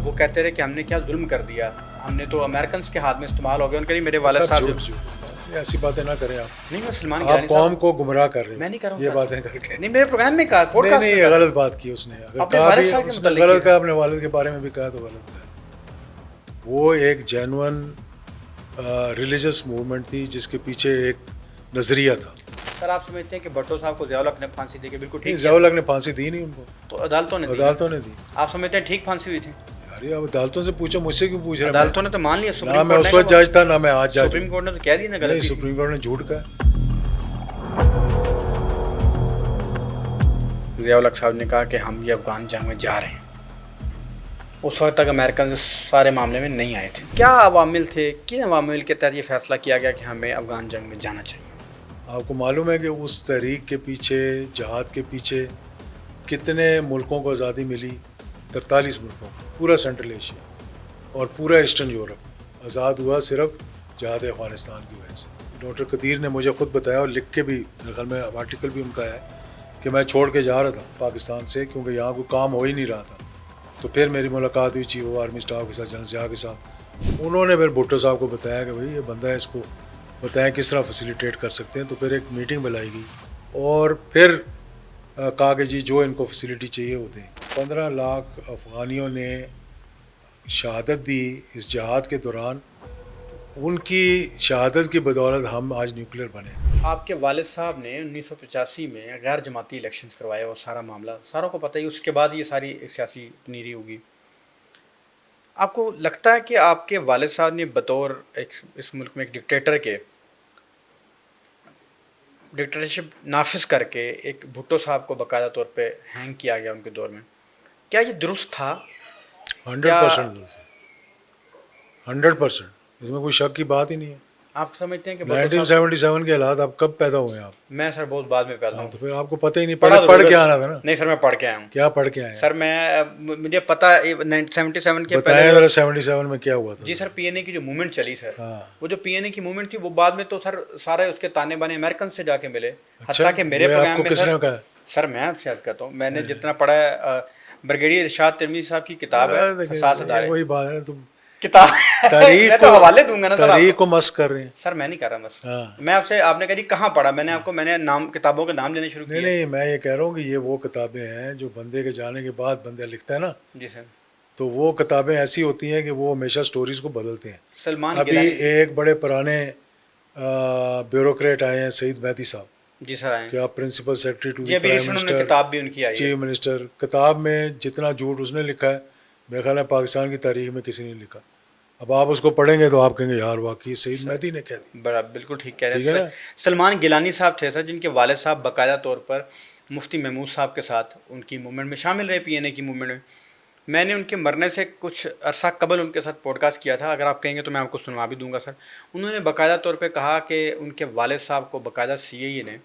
وہ کہتے رہے کہ ہم نے کیا ظلم کر دیا, ہم نے تو امریکنس کے ہاتھ میں استعمال ہو گیا. ان کے لیے میرے والد صاحب ایسی باتیں نہ کریں آپ. نہیں, میں سلمان آپ گیلانی قوم کو گمراہ کر رہے میں نہیں کر رہا ہو ہوں یہ سر. باتیں کر کے. نہیں, میرے پروگرام میں کہا, پوڈ کاسٹ نہیں, غلط بات کی اس نے. اگر اپنے کہا والد بھی صاحب کے اس نے متعلق غلط کہا, اپنے والد کے بارے میں بھی کہا تو غلط ہے. وہ ایک جینون ریلیجس موومنٹ تھی جس کے پیچھے ایک نظریہ تھا. سر آپ سمجھتے ہیں کہ بھٹو صاحب کو ضیاء الحق نے پھانسی دے کے بالکل ٹھیک ضیاء الحق نے پھانسی دی نہیں ان کو, تو عدالتوں نے دی. آپ سمجھتے ہیں ٹھیک پھانسی ہوئی تھی؟ یار اب عدالتوں سے پوچھو, مجھ سے کیوں پوچھ رہے ہیں؟ عدالتوں نے تو مان لیا. نہ میں اس وقت جج تھا نہ میں آج جج. سپریم کورٹ نے تو کہہ دیا نا غلطی. نہیں, سپریم کورٹ نے جھوٹ کہا. ضیاء الحق صاحب نے کہا کہ ہم یہ افغان جنگ میں جا رہے ہیں. اس وقت تک امریکن سارے معاملے میں نہیں آئے تھے. کیا عوامل تھے, کن عوامل کے تحت یہ فیصلہ کیا گیا کہ ہمیں افغان جنگ میں جانا چاہیے؟ آپ کو معلوم ہے کہ اس تحریک کے پیچھے, جہاد کے پیچھے کتنے ملکوں کو آزادی ملی؟ 43 ملکوں کو. پورا سینٹرل ایشیا اور پورا ایسٹرن یورپ آزاد ہوا صرف جہاد افغانستان کی وجہ سے. ڈاکٹر قدیر نے مجھے خود بتایا اور لکھ کے بھی, میرے خیال میں آرٹیکل بھی ان کا ہے, کہ میں چھوڑ کے جا رہا تھا پاکستان سے کیونکہ یہاں کوئی کام ہو ہی نہیں رہا تھا. تو پھر میری ملاقات ہوئی چیف آف آرمی اسٹاف کے ساتھ, جنرل ضیاء کے ساتھ. انہوں نے پھر بھٹو صاحب کو بتایا کہ بھائی یہ بندہ ہے, اس کو بتائیں کس طرح فیسیلیٹیٹ کر سکتے ہیں. تو پھر ایک میٹنگ بلائی گئی اور پھر کہا کہ جی جو ان کو فیسیلیٹی چاہیے وہ دیں. 15 لاکھ افغانیوں نے شہادت دی اس جہاد کے دوران. ان کی شہادت کی بدولت ہم آج نیوکلیر بنے. آپ کے والد صاحب نے 1985 میں غیر جماعتی الیکشنز کروائے, اور سارا معاملہ ساروں کو پتہ ہی. اس کے بعد یہ ساری سیاسی پنیری ہوگی. آپ کو لگتا ہے کہ آپ کے والد صاحب نے بطور اس ملک میں ایک ڈکٹیٹر کے ڈکٹیٹرشپ نافذ کر کے ایک بھٹو صاحب کو باقاعدہ طور پہ ہینگ کیا گیا ان کے دور میں, کیا یہ درست تھا؟ 100% درست ہے, 100%. اس میں کوئی شک کی بات ہی نہیں ہے. آپ سمجھتے ہیں کہ 1977 کے حالات آپ کب پیدا ہوئے ہیں آپ؟ میں سر بہت بعد میں پیدا ہوں. تو پھر آپ کو پتہ ہی نہیں, پڑھ کے آنا تھا نا. نہیں سر, میں پڑھ کے آیا ہوں. کیا پڑھ کے آئے ہیں سر؟ میں مجھے پتہ 77 کے بتائیں ذرا 77 میں کیا ہوا تھا. جی سر, پی این اے کی جو موومنٹ چلی سر, وہ جو پی این اے کی موومنٹ تھی وہ بعد میں تو سر سارے اس کے تانے بانے امریکن سے جا کے ملے. حتیٰ کہ میرے پروگرام میں کس نے کہا؟ سر میں آپ سے عرض کرتا ہوں, میں نے جتنا پڑھا ہے, بریگیڈیئر ارشاد ترمذی صاحب کی کتاب ہے حساس ادارے, وہی بات ہے. تم کتاب میں تو حوالے دوں گا نا سر. تاریخ کو مس کر رہے ہیں سر. میں نہیں کر رہا مس. میں آپ سے, آپ نے کہا جی کہاں پڑھا, میں نے نام کتابوں کے نام لینے شروع کیے. نہیں, میں یہ کہہ رہا ہوں کہ یہ وہ کتابیں ہیں جو بندے کے جانے کے بعد بندہ لکھتا ہے نا. جی سر. تو وہ کتابیں ایسی ہوتی ہیں کہ وہ ہمیشہ سٹوریز کو بدلتے ہیں. سلمان ابھی ایک بڑے پرانے بیوروکریٹ آئے ہیں, سعید مہدی صاحب. جی سر آئے. کیا principal secretary to the prime minister, کتاب بھی ان کی آئی, چیف منسٹر. کتاب میں جتنا جھوٹ اس نے لکھا ہے میرے خیال ہے پاکستان کی تاریخ میں کسی نے لکھا. اب آپ اس کو پڑھیں گے تو آپ کہیں گے یار واقعی سعید مہدی نے کہہ دی. بڑا بالکل ٹھیک کہہ رہے ہیں. سلمان گیلانی صاحب تھے سر, جن کے والد صاحب باقاعدہ طور پر مفتی محمود صاحب کے ساتھ ان کی موومنٹ میں شامل رہے, پی این اے کی موومنٹ میں. میں نے ان کے مرنے سے کچھ عرصہ قبل ان کے ساتھ پوڈ کاسٹ کیا تھا, اگر آپ کہیں گے تو میں آپ کو سنوا بھی دوں گا سر. انہوں نے باقاعدہ طور پہ کہا کہ ان کے والد صاحب کو باقاعدہ سی اے نے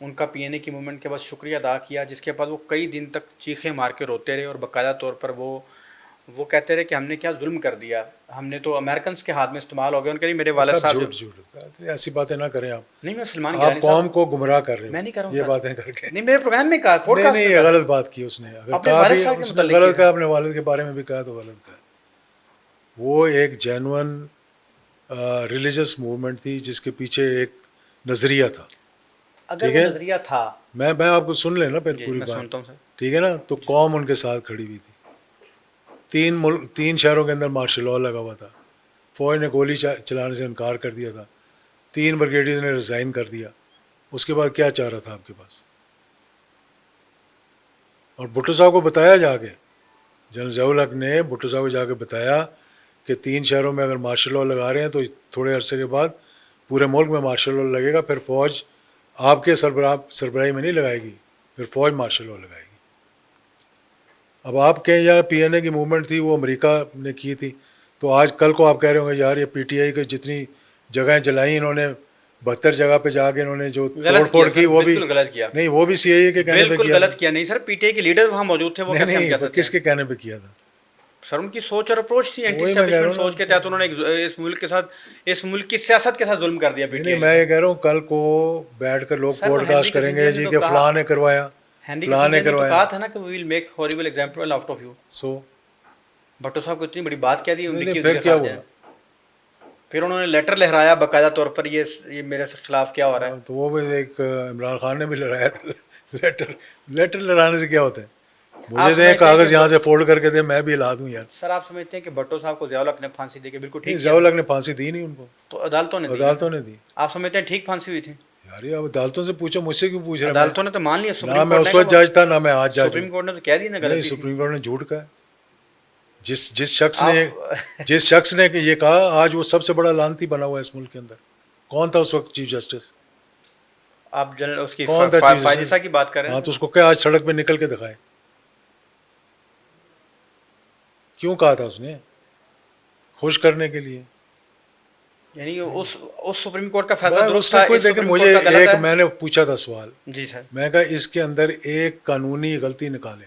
ان کا پی این اے کی موومنٹ کے بعد شکریہ ادا کیا, جس کے بعد وہ کئی دن تک چیخیں مار کے روتے رہے, اور باقاعدہ طور پر وہ کہتے رہے کہ ہم نے کیا ظلم کر دیا, ہم نے تو امریکنس کے ہاتھ میں استعمال ہو گیا. ان کے لیے میرے والد صاحب جھوٹ ایسی باتیں نہ کریں آپ. نہیں, میں سلمان آپ قوم کو گمراہ کر رہے ہیں. میں نہیں کر رہا ہوں یہ باتیں کر کے. نہیں, میرے پروگرام میں کہا, نہیں, یہ غلط بات کی اس نے. اگر کہا بھی اس نے غلط کہا, اپنے والد کے بارے میں بھی کہا تو غلط کہا. وہ ایک جینون ریلیجس موومنٹ تھی جس کے پیچھے ایک نظریہ تھا. اگر وہ نظریہ تھا, میں آپ کو سن لیں نا پھر پوری بات, ٹھیک ہے نا. تو قوم ان کے ساتھ کھڑی ہوئی تھی. 3 شہروں کے اندر مارشل لاء لگا ہوا تھا. فوج نے گولی چلانے سے انکار کر دیا تھا. 3 بریگیڈیئر نے ریزائن کر دیا. اس کے بعد کیا چاہ رہا تھا آپ کے پاس؟ اور بھٹو صاحب کو بتایا جا کے, جنرل ضیاء الحق نے بھٹو صاحب کو جا کے بتایا کہ 3 شہروں میں اگر مارشل لاء لگا رہے ہیں تو تھوڑے عرصے کے بعد پورے ملک میں مارشل لاء لگے گا. پھر فوج آپ کے سربراہی میں نہیں لگائے گی, پھر فوج مارشل لاء لگائے گی. اب آپ کہیں یار پی این اے کی موومنٹ تھی وہ امریکہ نے کی تھی, تو آج کل کو آپ کہہ رہے ہوں گے یار یہ پی ٹی آئی کے جتنی جگہیں جلائیں انہوں نے 72 جگہ پہ جا کے انہوں نے جو توڑ پھوڑ کی, وہ بھی غلط کیا. نہیں, وہ بھی سی آئی اے کے کہنے پہ کیا. غلط کیا نہیں سر, پی ٹی آئی کے لیڈر وہاں موجود تھے. وہ نہیں, کس کے کہنے پہ کیا تھا سر؟ ان کی سوچ اور اپروچ تھی, اینٹی اسٹیبلشمنٹ سوچ کے تحت انہوں نے اس ملک کے ساتھ, اس ملک کی سیاست کے ساتھ ظلم کر دیا. نہیں, میں یہ کہہ رہا ہوں کل کو بیٹھ کر لوگ پوڈ کاسٹ کریں گے جی کہ فلاں نے کروایا, فلاں نے کروایا. کہا تھا نا کہ we will make horrible example out of you. So Bhutto صاحب کو اتنی بڑی بات کہہ دی ان نہیں کی پھر وزیر کیا خارجہ ہوا؟ نے. پھر انہوں نے لیٹر لہرایا باقاعدہ طور پر یہ میرے خلاف کیا ہو رہا ہے. تو وہ بھی ایک عمران خان نے بھی لڑایا تھا لیٹر لڑانے سے کیا ہوتا ہے؟ مجھے آپ دیں سمجھتے ہیں کہ کاغذ یہاں سے فولڈ کر کے دیں میں بھی ہلا دوں یار. سر آپ سمجھتے ہیں کہ بھٹو صاحب کو ضیاء الحق نے پھانسی دے کے بالکل نہیں، ٹھیک کیا ضیاء تھا؟ الحق نے پھانسی دی نہیں ان کو، تو عدالتوں نے دی نا. عدالتوں نے دی. آپ سمجھتے ہیں ٹھیک پھانسی ہوئی تھی؟ یار یہ اب عدالتوں سے پوچھو، مجھ سے کیوں پوچھ رہا ہے؟ عدالتوں نے تو مان لیا. نہ سپریم میں کورٹ اس نے وقت جج تھا نہ میں آج جج سپریم ہوں. کورٹ نے تو کہہ دیا نا نہیں، غلطی تھی. سپریم کورٹ نے جھوٹ کہا. جس آپ شخص نے یہ کہا آج وہ سب سے بڑا لانتی بنا ہوا ہے اس ملک کے اندر. کون تھا اس وقت چیف جسٹس؟ آپ جنرل اس کی کون تھا چیف فائزہ جسٹس؟ کی بات کر رہے ہاں ہیں. تو اس کو کیا آج سڑک پہ نکل کے دکھائے؟ کیوں کہا تھا اس نے؟ خوش کرنے کے لیے. یعنی اس سپریم کورٹ کا فیصلہ بھائی درست اس تھا، نے کوئی اس دیکھے، سپریم مجھے کورٹ کا غلط ایک ہے. میں نے پوچھا تھا سوال، جی سر. میں کہا اس کے اندر ایک قانونی غلطی نکالے،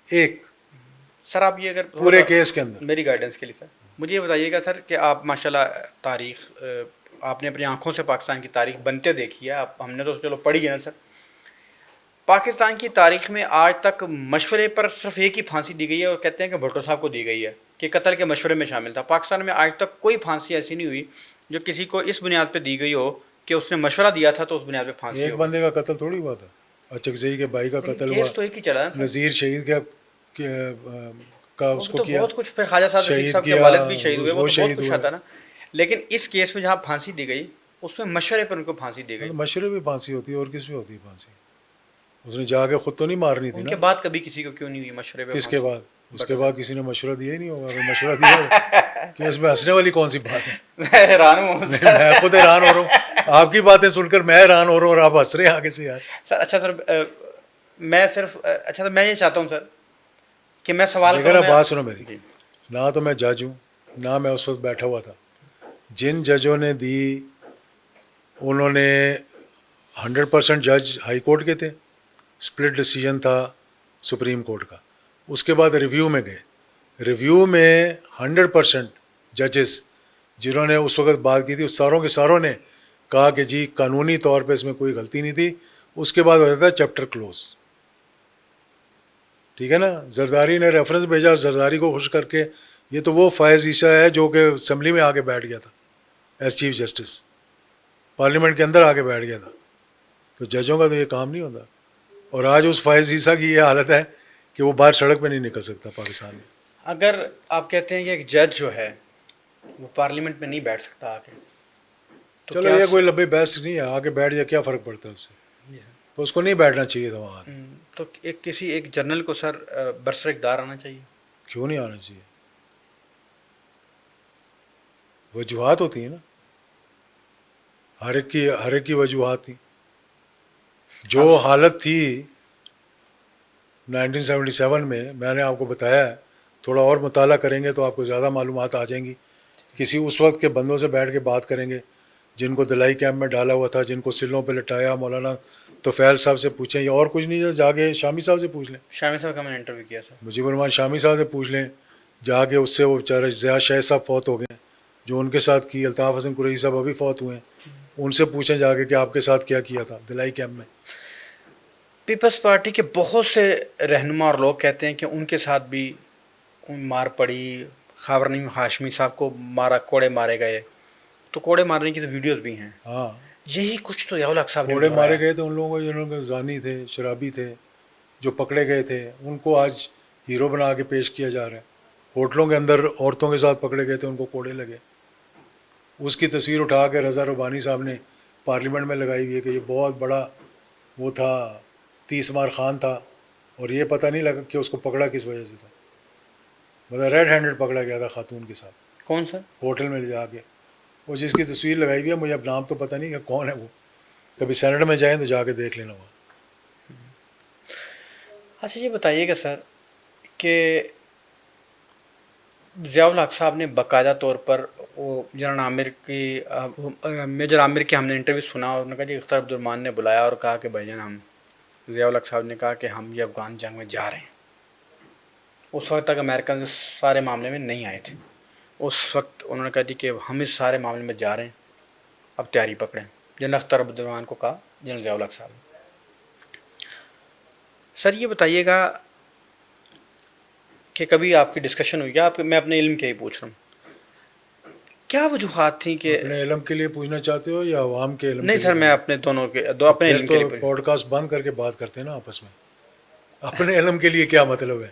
ایک سر آپ یہ اگر پورے کیس کے اندر. میری گائیڈنس کے لیے سر مجھے یہ بتائیے گا سر کہ آپ ماشاءاللہ تاریخ آپ نے اپنی آنکھوں سے پاکستان کی تاریخ بنتے دیکھی ہے. آپ ہم نے تو چلو پڑھی ہے نا سر. پاکستان کی تاریخ میں آج تک مشورے پر صرف ایک ہی پھانسی دی گئی ہے اور کہتے ہیں کہ بھٹو صاحب کو دی گئی ہے کہ قتل کے مشورے میں شامل تھا. پاکستان میں آج تک کوئی پھانسی ایسی نہیں ہوئی جو کسی کو اس بنیاد پہ دی گئی ہو کہ اس نے مشورہ دیا تھا تو اس بنیاد پہ پھانسی ایک ہو. بندے کا قتل تھوڑی ہوا تھا، اچکزئی کے بھائی کا قتل ہوا، کیس تو ایک ہی چلا نا. نذیر شہید کا اس کو تو کیا بہت کچھ، پھر خواجہ صاحب رفیق شہید صاحب کے کیا، والد بھی شہید ہوئے، وہ تو بہت شہید کچھ ہوئے. آتا نا. لیکن اس کیس میں جہاں پھانسی دی گئی اس میں مشورے پر ان کو پھانسی دی گئی. مشورے بھی پھانسی ہوتی ہے اور کس میں ہوتی ہے پھانسی؟ اس نے جا کے خود تو نہیں مارنی تھی ان نا. کے بعد کبھی کسی کو کیوں نہیں ہوئی مشورے پہ کس کے پھانسی؟ بعد؟ اس کے بعد کسی نے مشورہ دیا ہی نہیں ہوگا. اگر مشورہ دیا کہ اس میں ہنسنے والی کون سی بات ہے؟ میں حیران ہوں میں خود حیران ہو رہا ہوں آپ کی باتیں سن کر. میں حیران ہو رہا ہوں اور آپ ہنس رہے ہیں آگے سے یار. سر. اچھا سر میں صرف اچھا سر میں یہ چاہتا ہوں سر کہ میں سوال لیکن آپ بات سنو میری، جی. نہ تو میں جج ہوں نہ میں اس وقت بیٹھا ہوا تھا. جن ججوں نے دی انہوں نے 100% جج ہائی کورٹ کے تھے، سپلٹ ڈیسیجن تھا سپریم کورٹ کا. اس کے بعد ریویو میں گئے. ریویو میں 100% ججز جنہوں نے اس وقت بات کی تھی اس ساروں کے ساروں نے کہا کہ جی قانونی طور پہ اس میں کوئی غلطی نہیں تھی. اس کے بعد ہوتا تھا چیپٹر کلوز. ٹھیک ہے نا. زرداری نے ریفرنس بھیجا، زرداری کو خوش کر کے. یہ تو وہ فائز عیسیٰ ہے جو کہ اسمبلی میں آ کے بیٹھ گیا تھا ایز چیف جسٹس، پارلیمنٹ کے اندر آ کے بیٹھ گیا تھا. تو ججوں کا تو یہ کام نہیں ہوتا. اور آج اس فائز عیسیٰ کی یہ حالت ہے کہ وہ باہر سڑک پہ نہیں نکل سکتا پاکستان میں. اگر آپ کہتے ہیں کہ ایک جج جو ہے وہ پارلیمنٹ میں نہیں بیٹھ سکتا آ کے، تو چلو کیا یہ کوئی لمبی بحث نہیں ہے، آ کے بیٹھ جائے کیا فرق پڑتا ہے اس سے. تو اس کو نہیں بیٹھنا چاہیے تھا وہاں. تو کسی ایک جنرل کو سر برسر اقتدار آنا چاہیے. کیوں نہیں آنا چاہیے؟ وجوہات ہوتی ہیں نا، ہر ایک کی وجوہات تھیں. جو حالت تھی 1977 میں نے آپ کو بتایا ہے. تھوڑا اور مطالعہ کریں گے تو آپ کو زیادہ معلومات آ جائیں گی. کسی اس وقت کے بندوں سے بیٹھ کے بات کریں گے جن کو دلائی کیمپ میں ڈالا ہوا تھا، جن کو سلوں پہ لٹایا. مولانا توفیل صاحب سے پوچھیں یا اور کچھ نہیں، جا کے شامی صاحب سے پوچھ لیں. شامی صاحب کا میں نے انٹرویو کیا تھا. مجیب الرحمان شامی صاحب سے پوچھ لیں جا کے. اس سے وہ بیچارے ضیاء شاہد صاحب فوت ہو گئے جو ان کے ساتھ کی. الطاف حسن قریشی صاحب ابھی فوت ہوئے ہیں. ان سے پوچھیں جا کے کہ آپ کے ساتھ کیا کیا تھا دلائی کیمپ میں. پیپلز پارٹی کے بہت سے رہنما اور لوگ کہتے ہیں کہ ان کے ساتھ بھی مار پڑی. خاور نعیم ہاشمی صاحب کو مارا، کوڑے مارے گئے. تو کوڑے مارنے کی تو ویڈیوز بھی ہیں. ہاں یہی کچھ تو ضیاء الحق صاحب نے کوڑے دہرایا. مارے گئے تھے ان لوگوں کو جنہوں کے زانی تھے، شرابی تھے، جو پکڑے گئے تھے. ان کو آج ہیرو بنا کے پیش کیا جا رہا ہے. ہوٹلوں کے اندر عورتوں کے ساتھ پکڑے گئے تھے، ان کو کوڑے لگے. اس کی تصویر اٹھا کے رضا ربانی صاحب نے پارلیمنٹ میں لگائی ہوئی ہے کہ یہ بہت بڑا وہ تھا، 30 مار خان تھا. اور یہ پتہ نہیں لگا کہ اس کو پکڑا کس وجہ سے تھا. مطلب ریڈ ہینڈڈ پکڑا گیا تھا خاتون کے ساتھ کون سا؟ ہوٹل میں لے جا کے. وہ جس کی تصویر لگائی ہوئی ہے، مجھے اب نام تو پتہ نہیں کہ کون ہے وہ. کبھی سینٹ میں جائیں تو جا کے دیکھ لینا وہاں. اچھا یہ بتائیے گا سر کہ ضیاء الحق صاحب نے باقاعدہ طور پر وہ جنرل عامر کی میجر عامر کے ہم نے انٹرویو سنا اور انہوں نے کہا جی اختر عبد الرحمان نے بلایا اور کہا کہ بھائی جان ہم ضیاء الحق صاحب نے کہا کہ ہم یہ افغان جنگ میں جا رہے ہیں. اس وقت تک امریکن اس سارے معاملے میں نہیں آئے تھے. اس وقت انہوں نے کہا جی کہ ہم اس سارے معاملے میں جا رہے ہیں، اب تیاری پکڑیں. جنرل اختر عبد الرحمان کو کہا جنرل ضیاء الحق صاحب نے. سر یہ بتائیے گا کہ کبھی آپ کی ڈسکشن ہوئی یا میں اپنے علم کے ہی پوچھ رہا ہوں، کیا وجوہات تھیں کہ اپنے علم کے لیے پوچھنا چاہتے ہو یا عوام کے علم نہیں کے سر، لیے؟ میں اپنے دونوں کے اپنے پھر علم کے تو لیے پوچھ. پوڈ کاسٹ بند کر کے بات کرتے ہیں نا آپس میں. اپنے علم کے لیے کیا مطلب ہے؟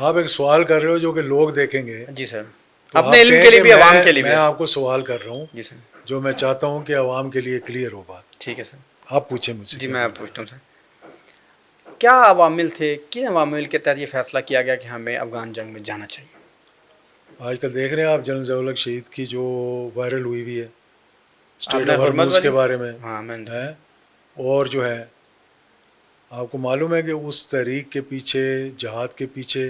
آپ ایک سوال کر رہے ہو جو کہ لوگ دیکھیں گے. جی سر، تو اپنے آپ علم کہیں کے لیے کہ بھی عوام کے لیے بھی. میں آپ کو سوال کر رہا ہوں جی سر. جو میں چاہتا ہوں کہ عوام کے لیے کلیئر ہو بات. ٹھیک ہے سر. آپ پوچھیں مجھ سے. جی کیا میں بول رہے پوچھتا ہوں سر، کیا عوامل تھے، کن عوامل کے تحت یہ فیصلہ کیا گیا کہ ہمیں افغان جنگ میں جانا چاہیے؟ ہیں؟ آج کل دیکھ رہے ہیں آپ جنرل ضیاء الحق شہید کی جو وائرل ہوئی ہوئی ہے آپ اسٹیٹ نے آف حرمت ہرموز والی؟ کے بارے میں ہاں میں نے. ہے. اور جو ہے آپ کو معلوم ہے کہ اس تحریک کے پیچھے، جہاد کے پیچھے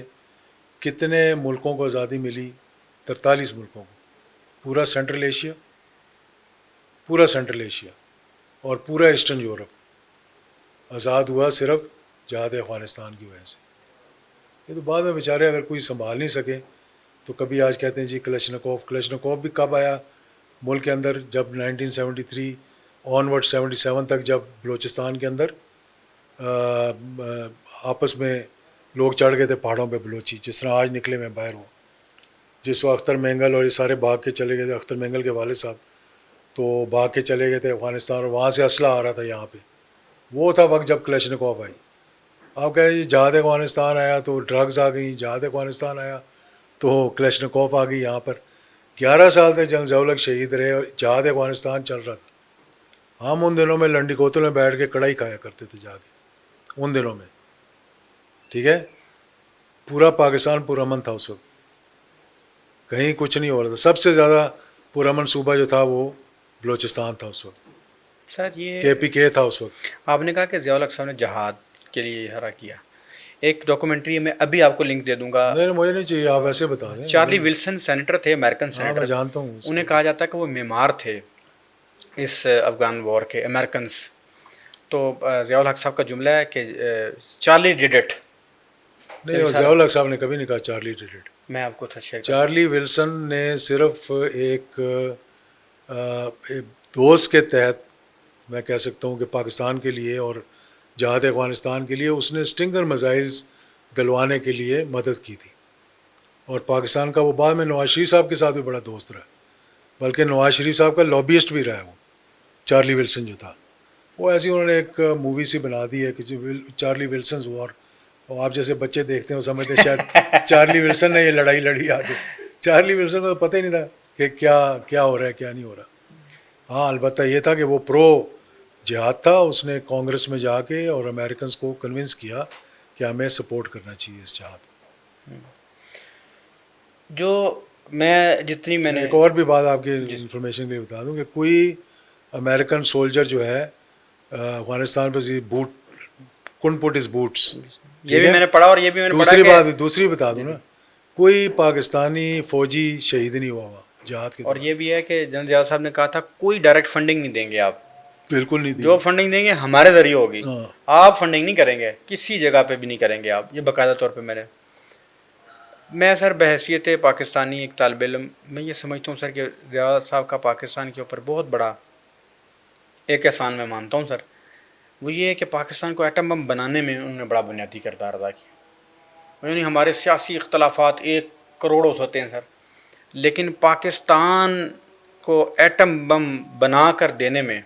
کتنے ملکوں کو آزادی ملی؟ 43 ملکوں کو. پورا سینٹرل ایشیا، پورا سینٹرل ایشیا اور پورا ایسٹرن یورپ آزاد ہوا صرف جہاد افغانستان کی وجہ سے. یہ تو بعد میں بیچارے اگر کوئی سنبھال نہیں سکے تو کبھی آج کہتے ہیں جی کلشنکوف بھی کب آیا ملک کے اندر؟ جب 1973 آنورڈ 77 تک جب بلوچستان کے اندر آپس میں لوگ چڑھ گئے تھے پہاڑوں پہ بلوچی، جس طرح آج نکلے میں باہر ہوں. جس وقت اختر مینگل اور یہ سارے بھاگ کے چلے گئے تھے، اختر مینگل کے والد صاحب تو بھاگ کے چلے گئے تھے افغانستان اور وہاں سے اسلحہ آ رہا تھا یہاں پہ. وہ تھا وقت جب کلشنکوف آئی. آپ کہہ جی جہاد افغانستان آیا تو ڈرگز آ گئیں، جہاد افغانستان آیا تو کلشنکوف آ گئی. یہاں پر 11 سال تک جنرل ضیاء الحق شہید رہے اور جہاد افغانستان چل رہا تھا. ہم ان دنوں میں لنڈی کوتل میں بیٹھ کے کڑھائی کھایا کرتے تھے جا کے ان دنوں میں. ٹھیک ہے، پورا پاکستان پرامن تھا اس وقت، کہیں کچھ نہیں ہو رہا تھا. سب سے زیادہ پرامن صوبہ جو تھا وہ بلوچستان تھا اس وقت. سر یہ KPK تھا اس وقت. آپ نے کہا کہ ضیاء الحق صاحب نے جہاد کے لیے ہرا کیا. ایک ڈاکومنٹری میں ابھی آپ کو لنک دے دوں گا. نہیں مجھے نہیں چاہیے، آپ ویسے بتا دیں. چارلی ولسن سینیٹر تھے، امریکن ہاں میں سینیٹر. جانتا ہوں اس انہیں کو. کہا جاتا ہے کہ وہ معمار تھے اس افغان وار کے، امریکنس. تو ضیاء الحق صاحب کا جملہ ہے کہ چارلی ڈیڈ اٹ. نہیں، اور ضیاء الحق صاحب نے کبھی نہیں کہا چارلی ڈیڈ اٹ. میں آپ کو شیئر کرتا چارلی ولسن نے صرف ایک دوست کے تحت میں کہہ سکتا ہوں کہ پاکستان کے لیے اور جہاد افغانستان کے لیے اس نے اسٹنگر میزائلز گلوانے کے لیے مدد کی تھی. اور پاکستان کا وہ بعد میں نواز شریف صاحب کے ساتھ بھی بڑا دوست رہا، بلکہ نواز شریف صاحب کا لابیسٹ بھی رہا ہے وہ چارلی ولسن جو تھا. وہ ایسی انہوں نے ایک مووی سی بنا دی ہے کہ جو چارلی ولسنز وار. اور آپ جیسے بچے دیکھتے ہیں وہ سمجھتے شاید چارلی ولسن نے یہ لڑائی لڑی آگے. چارلی ولسن کو تو پتہ ہی نہیں تھا کہ کیا ہو رہا ہے کیا نہیں ہو رہا. ہاں البتہ یہ تھا کہ وہ پرو جہاد تھا. اس نے کانگریس میں جا کے اور امریکنز کو کنونس کیا کہ ہمیں سپورٹ کرنا چاہیے اس جہاد. جو میں جتنی میں نے ایک اور بھی بات آپ کی انفارمیشن کے لیے بتا دوں کہ کوئی امریکن سولجر جو ہے افغانستان پہ بوٹ کن پٹ از بوٹس. یہ بھی میں نے پڑھا، اور یہ بھی میں نے پڑھا دوسری کہ بات دوسری بتا دوں نا، کوئی پاکستانی فوجی شہید نہیں ہوا جہاد کے اور دوران. یہ بھی ہے کہ جنرل ضیاء صاحب نے کہا تھا کوئی ڈائریکٹ فنڈنگ نہیں دیں گے آپ، بالکل نہیں دی. جو فنڈنگ دیں گے ہمارے ذریعے ہوگی، ہاں. آپ فنڈنگ نہیں کریں گے، کسی جگہ پہ بھی نہیں کریں گے آپ. یہ باقاعدہ طور پہ میں سر بحیثیت پاکستانی ایک طالب علم میں یہ سمجھتا ہوں سر کہ ضیاء صاحب کا پاکستان کے اوپر بہت بڑا ایک احسان میں مانتا ہوں سر. وہ یہ ہے کہ پاکستان کو ایٹم بم بنانے میں انہوں نے بڑا بنیادی کردار ادا کیا. یعنی ہمارے سیاسی اختلافات 1 کروڑ ہو سکتے ہیں سر، لیکن پاکستان کو ایٹم بم بنا کر دینے میں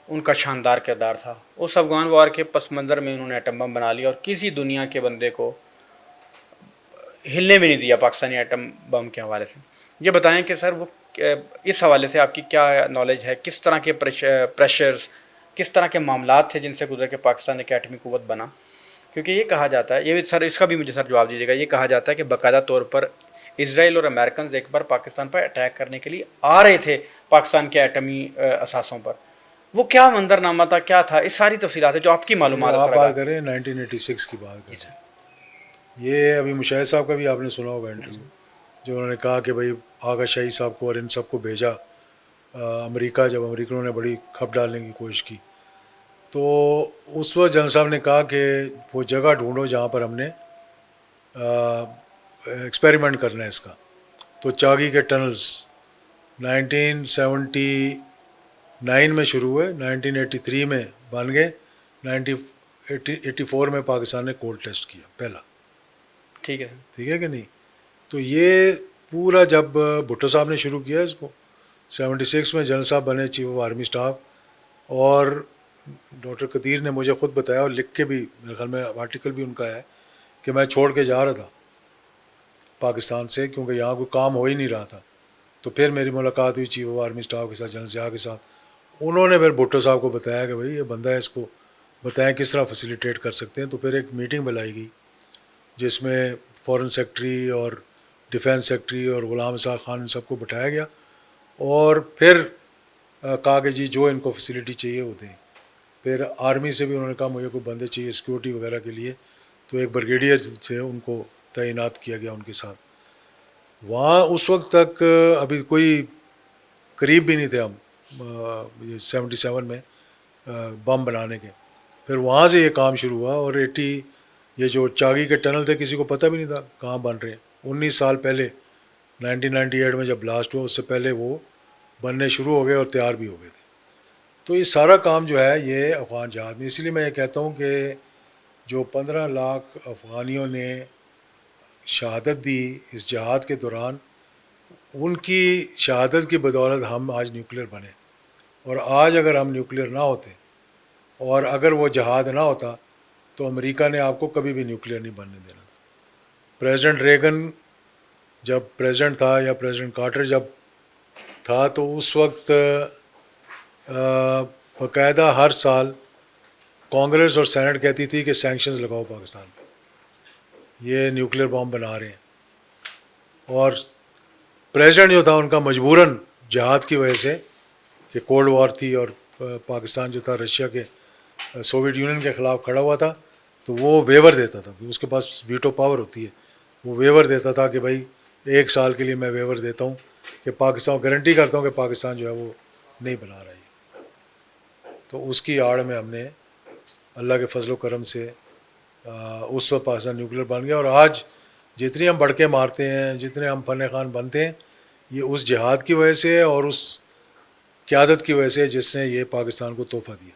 ان کا شاندار کردار تھا. اس افغان وار کے پس منظر میں انہوں نے ایٹم بم بنا لیا اور کسی دنیا کے بندے کو ہلنے بھی نہیں دیا پاکستانی ایٹم بم کے حوالے سے. یہ بتائیں کہ سر وہ اس حوالے سے آپ کی کیا نالج ہے، کس طرح کے پریشرز، کس طرح کے معاملات تھے جن سے گزر کے پاکستان ایک ایٹمی قوت بنا؟ کیونکہ یہ کہا جاتا ہے، یہ بھی سر اس کا بھی مجھے سر جواب دیجیے گا، یہ کہا جاتا ہے کہ باقاعدہ طور پر اسرائیل اور امریکنز ایک بار پاکستان پر اٹیک کرنے کے لیے آ رہے تھے پاکستان کے ایٹمی اثاثوں پر. وہ کیا منظرنامہ تھا، کیا تھا، اس ساری تفصیلات ہے جو آپ کی معلومات ہے. آپ بات کریں 1986 کی بات کریں. یہ ابھی مشاہد صاحب کا بھی آپ نے سنا ہوگا انٹرویو، جو انہوں نے کہا کہ بھائی آغا شاہی صاحب کو اور ان سب کو بھیجا امریکہ، جب امریکنوں نے بڑی کھپ ڈالنے کی کوشش کی تو اس وقت جنرل صاحب نے کہا کہ وہ جگہ ڈھونڈو جہاں پر ہم نے ایکسپیریمنٹ کرنا ہے اس کا. تو چاگی کے ٹنلز 1979 میں شروع ہوئے، 1983 میں بن گئے، 1984 میں پاکستان نے کولڈ ٹیسٹ کیا پہلا. ٹھیک ہے. ٹھیک ہے کہ نہیں. تو یہ پورا جب بھٹو صاحب نے شروع کیا اس کو 76 میں جنرل صاحب بنے چیف آف آرمی اسٹاف, اور ڈاکٹر قدیر نے مجھے خود بتایا اور لکھ کے بھی میرے خیال میں آرٹیکل بھی ان کا ہے کہ میں چھوڑ کے جا رہا تھا پاکستان سے کیونکہ یہاں کوئی کام ہو ہی نہیں رہا تھا. تو پھر میری ملاقات ہوئی چیف آف آرمی اسٹاف کے ساتھ, جنرل ضیاء کے ساتھ. انہوں نے پھر بھٹو صاحب کو بتایا کہ بھائی یہ بندہ ہے, اس کو بتائیں کس طرح فیسیلیٹیٹ کر سکتے ہیں. تو پھر ایک میٹنگ بلائی گئی جس میں فورن سیکٹری اور ڈیفینس سیکٹری اور غلام اسحاق خان ان سب کو بٹھایا گیا, اور پھر کہا کہ جی جو ان کو فیسیلیٹی چاہیے وہ دیں. پھر آرمی سے بھی انہوں نے کہا مجھے کوئی بندے چاہیے سیکورٹی وغیرہ کے لیے, تو ایک بریگیڈیئر تھے ان کو تعینات کیا گیا ان کے ساتھ. وہاں اس وقت تک ابھی کوئی قریب بھی نہیں تھے ہم یہ 77 میں بم بنانے کے. پھر وہاں سے یہ کام شروع ہوا, اور 80 یہ جو چاگی کے ٹنل تھے کسی کو پتہ بھی نہیں تھا کہاں بن رہے ہیں. 19 سال پہلے 1998 میں جب بلاسٹ ہوا اس سے پہلے وہ بننے شروع ہو گئے اور تیار بھی ہو گئے تھے. تو یہ سارا کام جو ہے یہ افغان جہاد میں, اسی لیے میں یہ کہتا ہوں کہ جو 15 لاکھ افغانیوں نے شہادت دی اس جہاد کے دوران, ان کی شہادت کی بدولت ہم آج نیوکلیر بنے. اور آج اگر ہم نیوکلیر نہ ہوتے اور اگر وہ جہاد نہ ہوتا تو امریکہ نے آپ کو کبھی بھی نیوکلیر نہیں بننے دینا تھا. پریزیڈنٹ ریگن جب پریزیڈنٹ تھا یا پریزیڈنٹ کارٹر جب تھا تو اس وقت باقاعدہ ہر سال کانگریس اور سینٹ کہتی تھی کہ سینکشنز لگاؤ پاکستان پہ, یہ نیوکلیر بام بنا رہے ہیں. اور پریزیڈنٹ جو تھا ان کا مجبوراً جہاد کی وجہ سے کہ کولڈ وار تھی اور پاکستان جو تھا رشیا کے سوویٹ یونین کے خلاف کھڑا ہوا تھا, تو وہ ویور دیتا تھا, اس کے پاس ویٹو پاور ہوتی ہے, وہ ویور دیتا تھا کہ بھائی 1 سال کے لیے میں ویور دیتا ہوں کہ پاکستان گارنٹی کرتا ہوں کہ پاکستان جو ہے وہ نہیں بنا رہا ہے. تو اس کی آڑ میں ہم نے اللہ کے فضل و کرم سے اس وقت پاکستان نیوکلیر بن گیا. اور آج جتنی ہم بڑھ کے مارتے ہیں, جتنے ہم فن خان بنتے ہیں, یہ اس جہاد کی وجہ سے اور اس قیادت کی وجہ سے جس نے یہ پاکستان کو تحفہ دیا.